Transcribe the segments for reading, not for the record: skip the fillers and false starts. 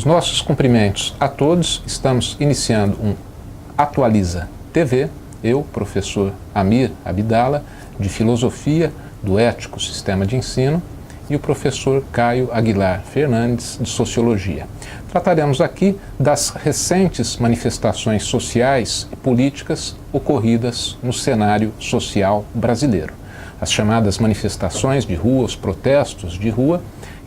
Os nossos cumprimentos a todos. Estamos iniciando um Atualiza TV. Eu, professor Amir Abdala, de Filosofia do Ético Sistema de Ensino, e o professor Caio Aguilar Fernandes, de Sociologia. Trataremos aqui das recentes manifestações sociais e políticas ocorridas no cenário social brasileiro. As chamadas manifestações de rua, os protestos de rua,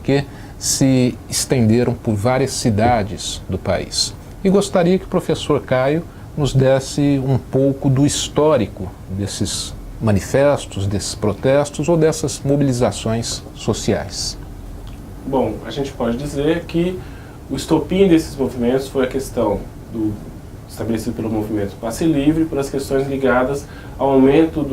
que se estenderam por várias cidades do país. E gostaria que o professor Caio nos desse um pouco do histórico desses manifestos, desses protestos ou dessas mobilizações sociais. Bom, a gente pode dizer que o estopim desses movimentos foi a questão estabelecido pelo movimento Passe Livre, pelas questões ligadas ao aumento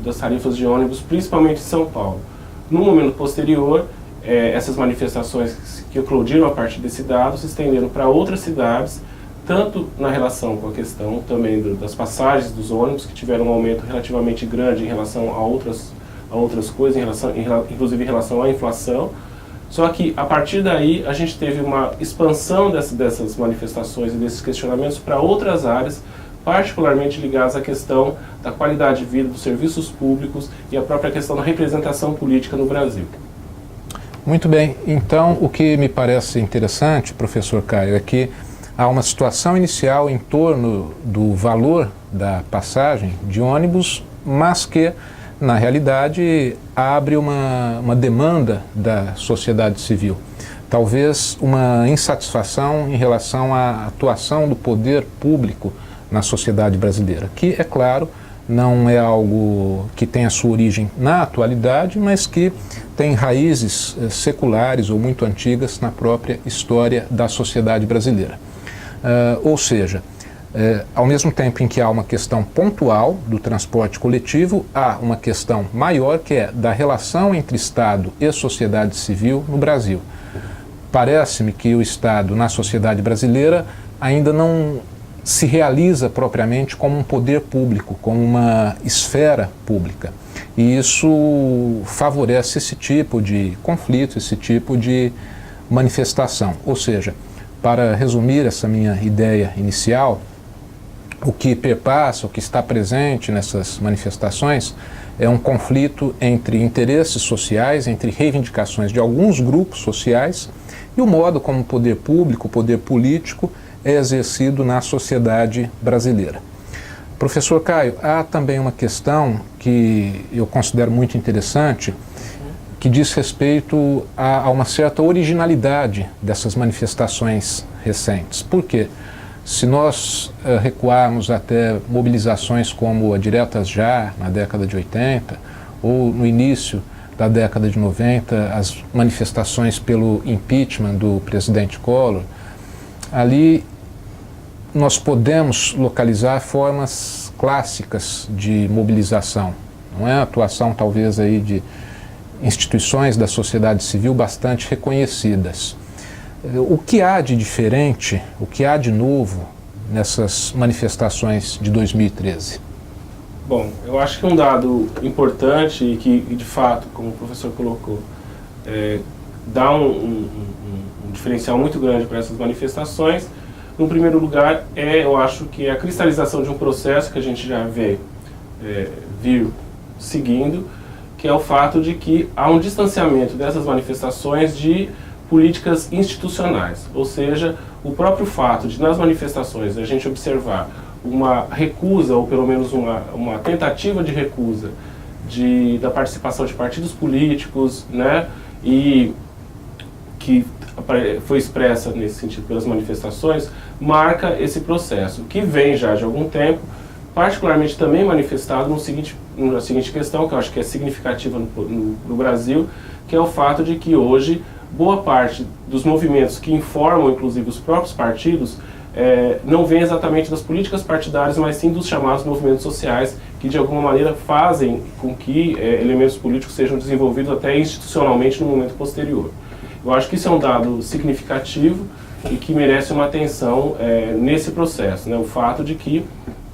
das tarifas de ônibus, principalmente em São Paulo. No momento posterior, essas manifestações que eclodiram a partir desse dado se estenderam para outras cidades, tanto na relação com a questão também das passagens dos ônibus, que tiveram um aumento relativamente grande em relação a outras coisas, inclusive em relação à inflação. Só que, a partir daí, a gente teve uma expansão dessas manifestações e desses questionamentos para outras áreas, particularmente ligadas à questão da qualidade de vida, dos serviços públicos e a própria questão da representação política no Brasil. Muito bem. Então, o que me parece interessante, professor Caio, é que há uma situação inicial em torno do valor da passagem de ônibus, mas que, na realidade, abre uma demanda da sociedade civil. Talvez uma insatisfação em relação à atuação do poder público na sociedade brasileira, que, é claro, não é algo que tem a sua origem na atualidade, mas que tem raízes seculares ou muito antigas na própria história da sociedade brasileira. Ou seja, ao mesmo tempo em que há uma questão pontual do transporte coletivo, há uma questão maior que é da relação entre Estado e sociedade civil no Brasil. Parece-me que o Estado na sociedade brasileira ainda não se realiza propriamente como um poder público, como uma esfera pública. E isso favorece esse tipo de conflito, esse tipo de manifestação. Ou seja, para resumir essa minha ideia inicial, o que perpassa, o que está presente nessas manifestações é um conflito entre interesses sociais, entre reivindicações de alguns grupos sociais e o modo como o poder público, o poder político é exercido na sociedade brasileira. Professor Caio, há também uma questão que eu considero muito interessante, que diz respeito a uma certa originalidade dessas manifestações recentes. Por quê? Se nós recuarmos até mobilizações como a Diretas Já, na década de 80, ou no início da década de 90, as manifestações pelo impeachment do presidente Collor, ali nós podemos localizar formas clássicas de mobilização. Não é a atuação, talvez, aí de instituições da sociedade civil bastante reconhecidas. O que há de diferente, o que há de novo nessas manifestações de 2013? Bom, eu acho que um dado importante e que, de fato, como o professor colocou, dá um diferencial muito grande para essas manifestações. No primeiro lugar, eu acho que é a cristalização de um processo que a gente já viu seguindo, que é o fato de que há um distanciamento dessas manifestações de políticas institucionais. Ou seja, o próprio fato de, nas manifestações, a gente observar uma recusa, ou pelo menos uma tentativa de recusa da participação de partidos políticos, né, e que foi expressa nesse sentido pelas manifestações, marca esse processo, que vem já de algum tempo, particularmente também manifestado na seguinte questão, que eu acho que é significativa no Brasil, que é o fato de que hoje boa parte dos movimentos que informam, inclusive, os próprios partidos, não vem exatamente das políticas partidárias, mas sim dos chamados movimentos sociais, que de alguma maneira fazem com que elementos políticos sejam desenvolvidos até institucionalmente no momento posterior. Eu acho que isso é um dado significativo e que merece uma atenção nesse processo, né? O fato de que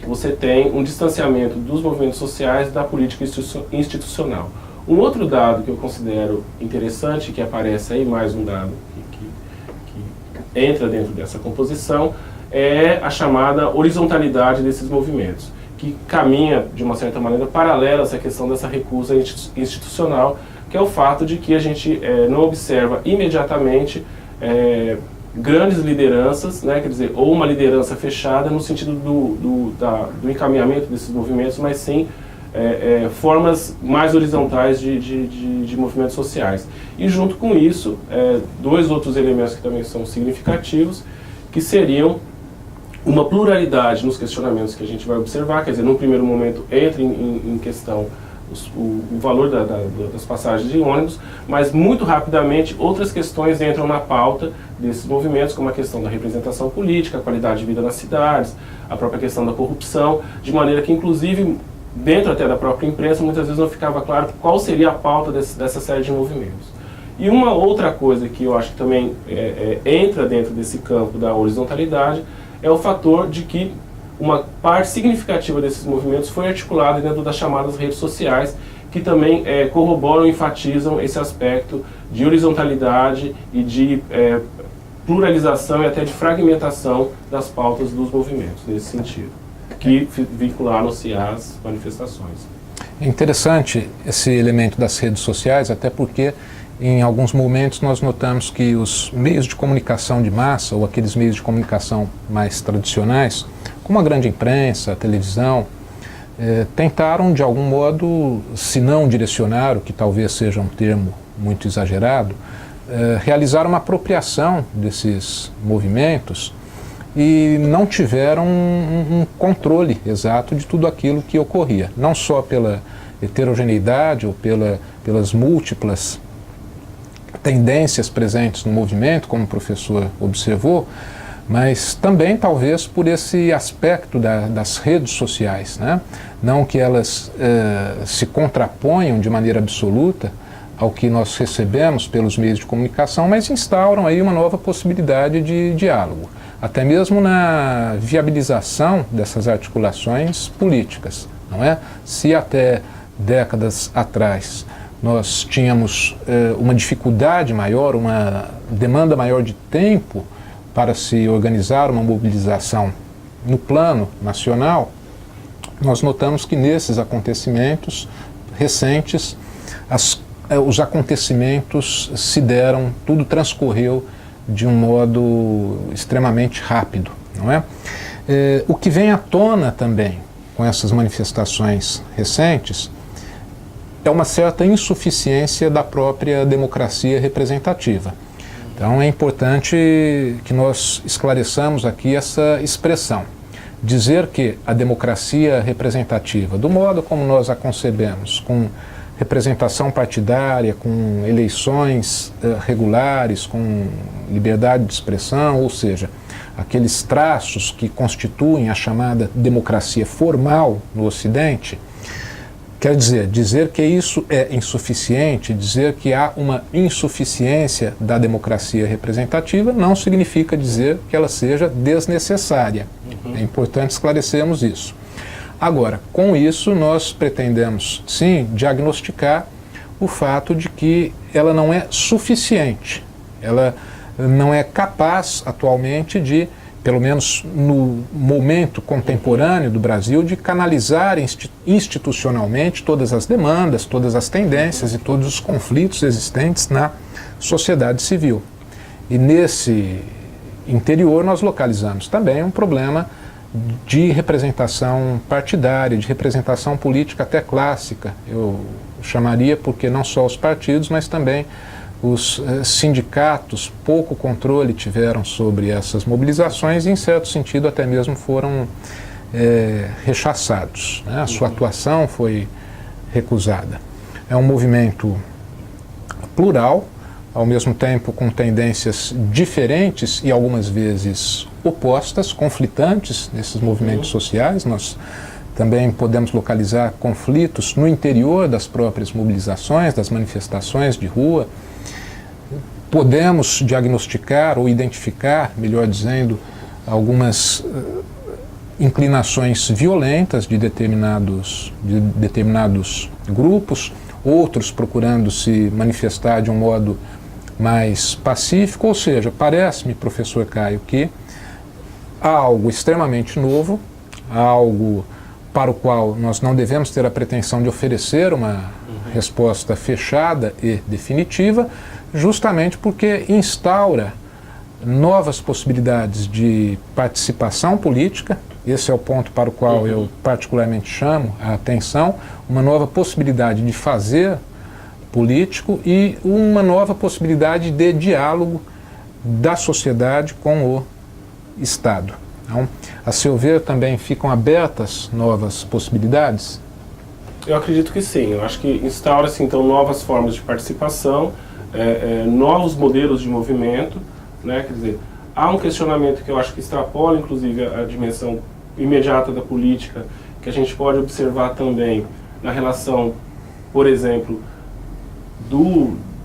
você tem um distanciamento dos movimentos sociais da política institucional. Um outro dado que eu considero interessante, que aparece aí, mais um dado que entra dentro dessa composição é a chamada horizontalidade desses movimentos, que caminha, de uma certa maneira, paralela a essa questão dessa recusa institucional, que é o fato de que a gente não observa imediatamente grandes lideranças, né, quer dizer, ou uma liderança fechada no sentido do encaminhamento desses movimentos, mas sim formas mais horizontais de movimentos sociais. E junto com isso, dois outros elementos que também são significativos, que seriam uma pluralidade nos questionamentos que a gente vai observar, quer dizer, num primeiro momento entra em questão o valor das passagens de ônibus, mas muito rapidamente outras questões entram na pauta desses movimentos, como a questão da representação política, a qualidade de vida nas cidades, a própria questão da corrupção, de maneira que, inclusive, dentro até da própria imprensa, muitas vezes não ficava claro qual seria a pauta dessa série de movimentos. E uma outra coisa que eu acho que também entra dentro desse campo da horizontalidade é o fator de que uma parte significativa desses movimentos foi articulada dentro das chamadas redes sociais, que também corroboram e enfatizam esse aspecto de horizontalidade e de pluralização e até de fragmentação das pautas dos movimentos, nesse sentido, que vincularam-se às manifestações. É interessante esse elemento das redes sociais, até porque em alguns momentos nós notamos que os meios de comunicação de massa, ou aqueles meios de comunicação mais tradicionais, como a grande imprensa, a televisão, tentaram de algum modo, se não direcionar, o que talvez seja um termo muito exagerado, realizar uma apropriação desses movimentos e não tiveram um controle exato de tudo aquilo que ocorria, não só pela heterogeneidade ou pelas múltiplas tendências presentes no movimento, como o professor observou, mas também talvez por esse aspecto das redes sociais, né? Não que elas se contraponham de maneira absoluta ao que nós recebemos pelos meios de comunicação, mas instauram aí uma nova possibilidade de diálogo, até mesmo na viabilização dessas articulações políticas, não é? Se até décadas atrás nós tínhamos uma dificuldade maior, uma demanda maior de tempo para se organizar uma mobilização no plano nacional, nós notamos que nesses acontecimentos recentes, os acontecimentos se deram, tudo transcorreu de um modo extremamente rápido, não é? O que vem à tona também com essas manifestações recentes é uma certa insuficiência da própria democracia representativa. Então é importante que nós esclareçamos aqui essa expressão. Dizer que a democracia representativa, do modo como nós a concebemos, com representação partidária, com eleições regulares, com liberdade de expressão, ou seja, aqueles traços que constituem a chamada democracia formal no Ocidente, quer dizer que isso é insuficiente, dizer que há uma insuficiência da democracia representativa, não significa dizer que ela seja desnecessária. É importante esclarecermos isso. Agora, com isso, nós pretendemos, sim, diagnosticar o fato de que ela não é suficiente, ela não é capaz atualmente de, pelo menos no momento contemporâneo do Brasil, de canalizar institucionalmente todas as demandas, todas as tendências e todos os conflitos existentes na sociedade civil. E nesse interior nós localizamos também um problema de representação partidária, de representação política até clássica, eu chamaria, porque não só os partidos, mas também os sindicatos pouco controle tiveram sobre essas mobilizações e, em certo sentido, até mesmo foram rechaçados, né? A sua atuação foi recusada. É um movimento plural, ao mesmo tempo com tendências diferentes e algumas vezes opostas, conflitantes nesses movimentos sociais. Nós também podemos localizar conflitos no interior das próprias mobilizações, das manifestações de rua. Podemos diagnosticar ou identificar, melhor dizendo, algumas inclinações violentas de determinados grupos, outros procurando se manifestar de um modo mais pacífico, ou seja, parece-me, professor Caio, que há algo extremamente novo, há algo para o qual nós não devemos ter a pretensão de oferecer uma resposta fechada e definitiva, justamente porque instaura novas possibilidades de participação política. Esse é o ponto para o qual eu particularmente chamo a atenção, uma nova possibilidade de fazer político e uma nova possibilidade de diálogo da sociedade com o Estado. Então, a seu ver, também ficam abertas novas possibilidades? Eu acredito que sim. Eu acho que instaura-se então novas formas de participação, novos modelos de movimento, né? Quer dizer, há um questionamento que eu acho que extrapola inclusive a dimensão imediata da política, que a gente pode observar também na relação, por exemplo,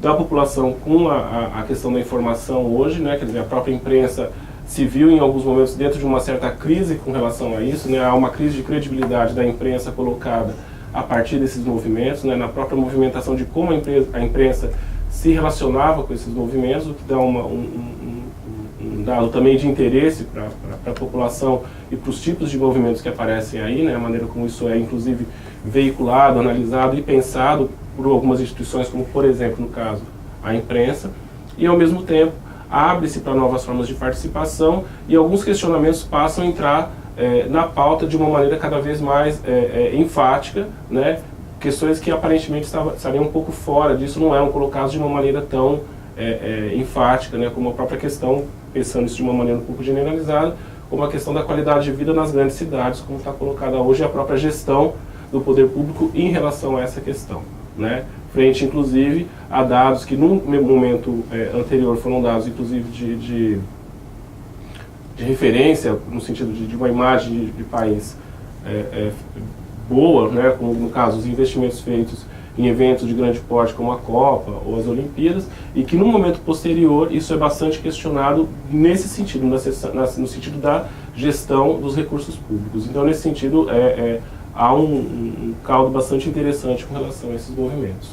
da população com a questão da informação hoje, né? Quer dizer, a própria imprensa se viu em alguns momentos dentro de uma certa crise com relação a isso, né? Há uma crise de credibilidade da imprensa colocada a partir desses movimentos, né? Na própria movimentação de como a imprensa se relacionava com esses movimentos, o que dá um dado também de interesse para a população e para os tipos de movimentos que aparecem aí, né? A maneira como isso é, inclusive, veiculado, analisado e pensado por algumas instituições, como, por exemplo, no caso, a imprensa, e, ao mesmo tempo, abre-se para novas formas de participação e alguns questionamentos passam a entrar na pauta de uma maneira cada vez mais enfática, né? Questões que aparentemente estariam um pouco fora disso, não eram colocadas de uma maneira tão enfática, né? Como a própria questão, pensando isso de uma maneira um pouco generalizada, como a questão da qualidade de vida nas grandes cidades, como está colocada hoje a própria gestão do poder público em relação a essa questão, né? Frente, inclusive, a dados que, num momento anterior, foram dados, inclusive, de referência, no sentido de uma imagem de país boa, né? Como, no caso, os investimentos feitos em eventos de grande porte, como a Copa ou as Olimpíadas, e que, no momento posterior, isso é bastante questionado nesse sentido, no sentido da gestão dos recursos públicos. Então, nesse sentido, há um caldo bastante interessante com relação a esses movimentos.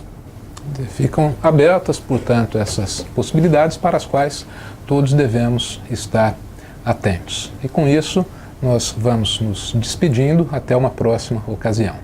Ficam abertas, portanto, essas possibilidades para as quais todos devemos estar atentos. E com isso, nós vamos nos despedindo até uma próxima ocasião.